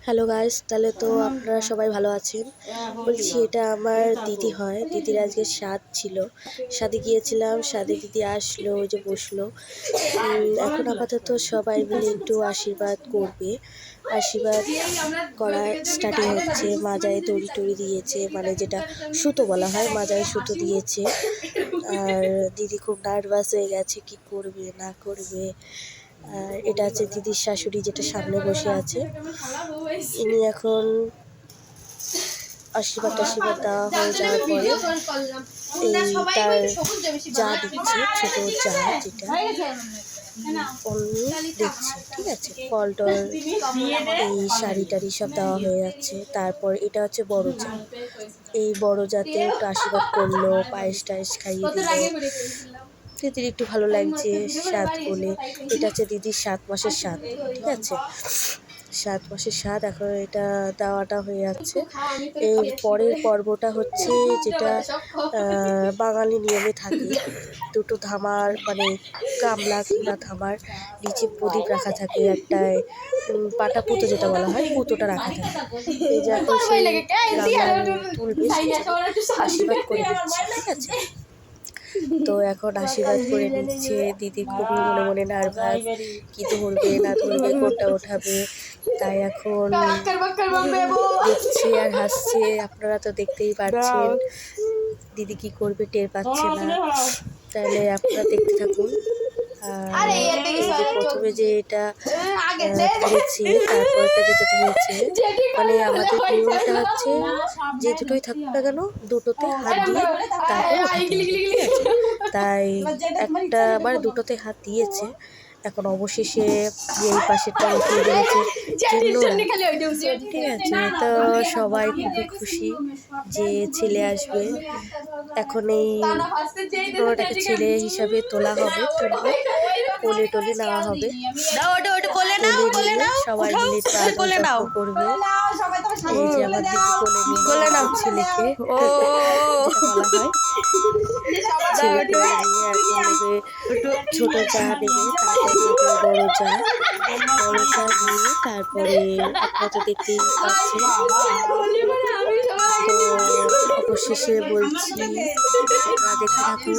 Hello guys, তাহলে তো আপনারা সবাই ভালো আছেন। বলছি এটা আমার দিদি হয়, দিদির আজকে স্বাদ ছিল, স্বাদে গিয়েছিলাম, স্বাদে দিদি আসলো, ওই যে বসলো। এখন আপাতত সবাই মিলে একটু আশীর্বাদ করবে। আশীর্বাদ করা স্টার্টিং হচ্ছে। মাজায় দড়ি টড়ি দিয়েছে, মানে যেটা সুতো বলা হয়, মাজায় সুতো দিয়েছে। আর দিদি খুব নার্ভাস হয়ে গেছে, কি করবে না করবে। আর এটা হচ্ছে দিদির শাশুড়ি, যেটা সামনে বসে আছে। ইনি এখন আশীর্বাদ দেওয়া হয়ে যাওয়ার পরে তার যা দিচ্ছে, ছোট যা যেটা উনি দিচ্ছে, ঠিক আছে। ফল টল, এই শাড়ি টাড়ি সব দেওয়া হয়ে যাচ্ছে। তারপর এটা হচ্ছে বড় যা, এই বড় যাতে একটু আশীর্বাদ করলো, পায়েস টায়েস খাইয়ে দিল। দিদির একটু ভালো লাগছে স্বাদ বলে। এটা হচ্ছে দিদির 7 মাসের স্বাদ, ঠিক আছে। 7 মাসের স্বাদ এখন এটা দেওয়াটা হয়ে যাচ্ছে। এর পরের পর্বটা হচ্ছে যেটা বাঙালি নিয়মে থাকে, দুটো ধামার, মানে গামলা কিংবা ধামার নিচে প্রদীপ রাখা থাকে, একটায় পাটা পুতো যেটা বলা হয়, পুতোটা রাখা থাকে। এই যে এখন সেই গামলা তুলবে, আশীর্বাদ করে দিচ্ছে, ঠিক আছে। তো এখন আশীর্বাদ করে নিচ্ছে। দিদি খুবই মনে মনে নার্ভাস, কি ধরবে না ধরবে, কোনটা ওঠাবে। তাই এখন দেখছে আর হাসছে, আপনারা তো দেখতেই পাচ্ছেন দিদি কি করবে টের পাচ্ছে না। তাহলে আপনারা দেখতে থাকুন। আর প্রথমে যে এটা ধরেছে, তারপরটা যেটা ধরেছে, মানে আমাদের নিয়মটা হচ্ছে যে দুটোই থাকুক না কেন, দুটোতে হাত দিয়ে তারপর ওঠাতে হবে, ঠিক আছে। তাই একটা আবার দুটোতে হাত দিয়েছে। এখন অবশেষে এই পাশেরটা উঠিয়ে দিয়েছে, ঠিক আছে। তো সবাই খুবই খুশি যে ছেলে আসবে। এখন এই বড়টাকে ছেলে হিসাবে তোলা হবে, তুলবে, কোলে টোলে নেওয়া হবে। কোলে নিয়ে সবাই মিলে করবে। এই যে আমার দিদি কোলে নাও ছেলেকে, বলা হয়। ছেলেকে নিয়ে এখন নেবে ছোট চা নেবে, তারপরে নেবে বড় চা নিয়ে, তারপরে আপনারা তো দেখতেই পাচ্ছেন। তো অবশেষে বলছি আপনারা দেখতে থাকুন।